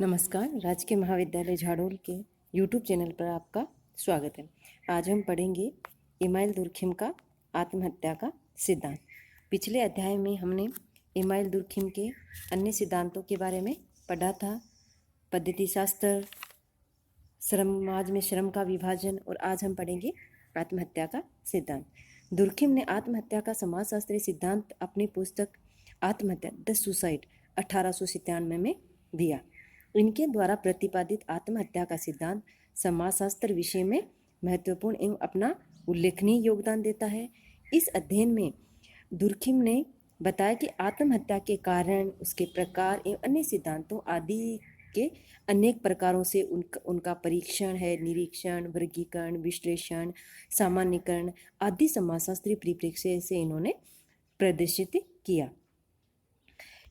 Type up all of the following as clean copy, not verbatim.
नमस्कार। राजकीय महाविद्यालय झाड़ोल के यूट्यूब चैनल पर आपका स्वागत है। आज हम पढ़ेंगे इमाइल दुर्खिम का आत्महत्या का सिद्धांत। पिछले अध्याय में हमने इमाइल दुर्खिम के अन्य सिद्धांतों के बारे में पढ़ा था। पद्धति शास्त्र, समाज में श्रम का विभाजन, और आज हम पढ़ेंगे आत्महत्या का सिद्धांत। दुर्खिम ने आत्महत्या का समाजशास्त्रीय सिद्धांत अपनी पुस्तक आत्महत्या द सुसाइड 1897 में दिया। इनके द्वारा प्रतिपादित आत्महत्या का सिद्धांत समाजशास्त्र विषय में महत्वपूर्ण एवं अपना उल्लेखनीय योगदान देता है। इस अध्ययन में दुर्खिम ने बताया कि आत्महत्या के कारण, उसके प्रकार एवं अन्य सिद्धांतों आदि के अनेक प्रकारों से उनका परीक्षण है, निरीक्षण, वर्गीकरण, विश्लेषण, सामान्यीकरण आदि समाजशास्त्रीय परिप्रेक्ष्य से इन्होंने प्रदर्शित किया।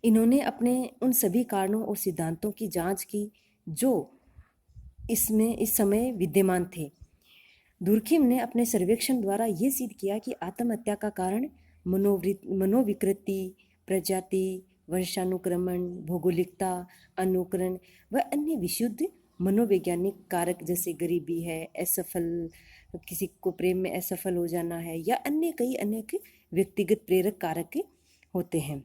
इन्होंने अपने उन सभी कारणों और सिद्धांतों की जांच की जो इस समय विद्यमान थे। दुर्खिम ने अपने सर्वेक्षण द्वारा ये सिद्ध किया कि आत्महत्या का कारण मनोविकृति, प्रजाति, वंशानुक्रमण, भौगोलिकता, अनुकरण व अन्य विशुद्ध मनोवैज्ञानिक कारक जैसे गरीबी है, असफल, किसी को प्रेम में असफल हो जाना है, या अन्य कई अनेक व्यक्तिगत प्रेरक कारक होते हैं।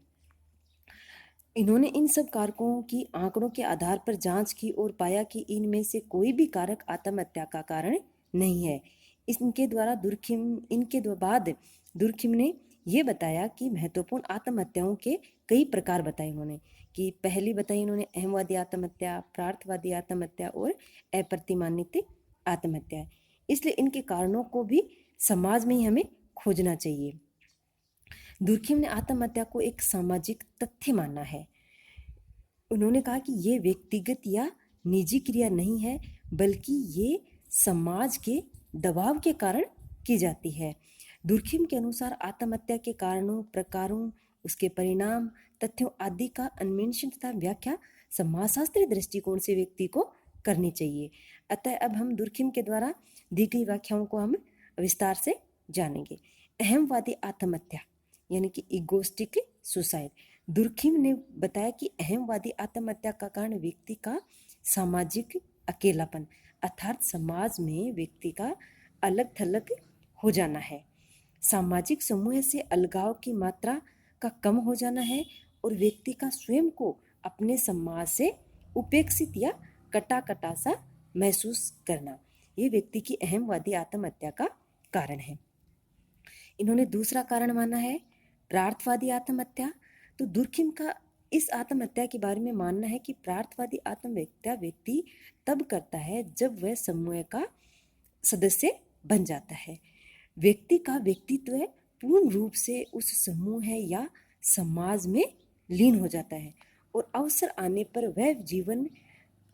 इन्होंने इन सब कारकों की आंकड़ों के आधार पर जांच की और पाया कि इनमें से कोई भी कारक आत्महत्या का कारण नहीं है। इनके बाद दुर्खिम ने ये बताया कि महत्वपूर्ण आत्महत्याओं के कई प्रकार बताए उन्होंने। कि पहली बताई इन्होंने अहमवादी आत्महत्या, प्रार्थवादी आत्महत्या और अप्रतिमानित आत्महत्या। इसलिए इनके कारणों को भी समाज में ही हमें खोजना चाहिए। दुर्खिम ने आत्महत्या को एक सामाजिक तथ्य माना है। उन्होंने कहा कि ये व्यक्तिगत या निजी क्रिया नहीं है, बल्कि ये समाज के दबाव के कारण की जाती है। दुर्खिम के अनुसार आत्महत्या के कारणों, प्रकारों, उसके परिणाम, तथ्यों आदि का अन्वेषण तथा व्याख्या समाजशास्त्रीय दृष्टिकोण से व्यक्ति को करनी चाहिए। अतः अब हम दुर्खिम के द्वारा दी गई व्याख्याओं को हम विस्तार से जानेंगे। अहमवादी आत्महत्या यानी कि इगोस्टिक सुसाइड। दुर्खिम ने बताया कि अहमवादी आत्महत्या का कारण व्यक्ति का सामाजिक अकेलापन, अर्थात समाज में व्यक्ति का अलग थलग हो जाना है, सामाजिक समूह से अलगाव की मात्रा का कम हो जाना है और व्यक्ति का स्वयं को अपने समाज से उपेक्षित या कटा सा महसूस करना, ये व्यक्ति की अहमवादी आत्महत्या का कारण है। इन्होंने दूसरा कारण माना है प्रार्थवादी आत्महत्या। तो दुर्खिम का इस आत्महत्या के बारे में मानना है कि प्रार्थवादी आत्महत्या व्यक्ति तब करता है जब वह समूह का सदस्य बन जाता है। व्यक्ति का व्यक्तित्व पूर्ण रूप से उस समूह या समाज में लीन हो जाता है और अवसर आने पर वह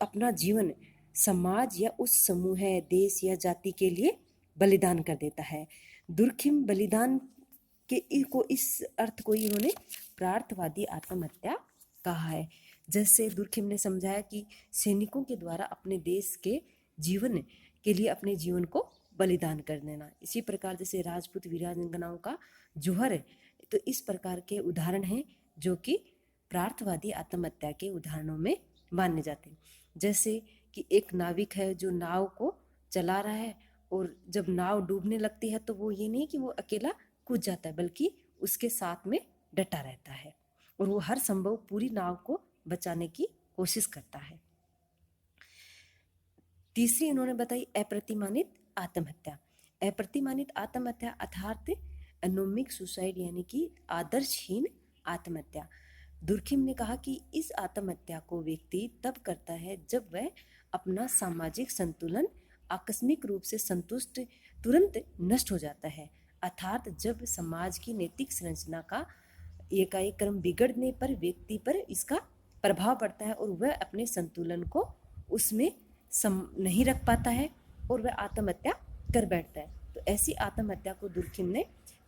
अपना जीवन समाज या उस समूह, देश या जाति के लिए बलिदान कर देता है। दुर्खिम बलिदान इस अर्थ को इन्होंने प्रार्थवादी आत्महत्या कहा है। जैसे दुर्खिम ने समझाया कि सैनिकों के द्वारा अपने देश के जीवन के लिए अपने जीवन को बलिदान कर देना। इसी प्रकार जैसे राजपूत वीरांगनाओं का जौहर, तो इस प्रकार के उदाहरण हैं जो कि प्रार्थवादी आत्महत्या के उदाहरणों में माने जाते हैं। जैसे कि एक नाविक है जो नाव को चला रहा है और जब नाव डूबने लगती है तो वो ये नहीं कि वो अकेला कूद जाता है, बल्कि उसके साथ में डटा रहता है और वो हर संभव पूरी नाव को बचाने की कोशिश करता है। तीसरी इन्होंने बताई अप्रतिमानित आत्महत्या। अप्रतिमानित आत्महत्या अर्थात एनोमिक सुसाइड यानी कि आदर्शहीन आत्महत्या। दुर्खिम ने कहा कि इस आत्महत्या को व्यक्ति तब करता है जब वह अपना सामाजिक संतुलन आकस्मिक रूप से तुरंत नष्ट हो जाता है, अर्थात जब समाज की नैतिक संरचना का एकाएक क्रम बिगड़ने पर व्यक्ति पर इसका प्रभाव पड़ता है और वह अपने संतुलन को उसमें नहीं रख पाता है और वह आत्महत्या कर बैठता है। तो ऐसी आत्महत्या को दुर्खिम ने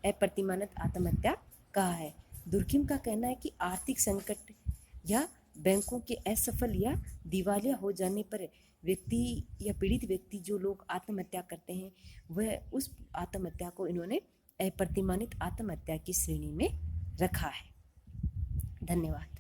अप्रतिमानित आत्महत्या कहा है। दुर्खिम का कहना है कि आर्थिक संकट या बैंकों के असफल या दिवालिया हो जाने पर व्यक्ति या पीड़ित व्यक्ति जो लोग आत्महत्या करते हैं, वह उस आत्महत्या को इन्होंने अप्रतिमानित आत्महत्या की श्रेणी में रखा है। धन्यवाद।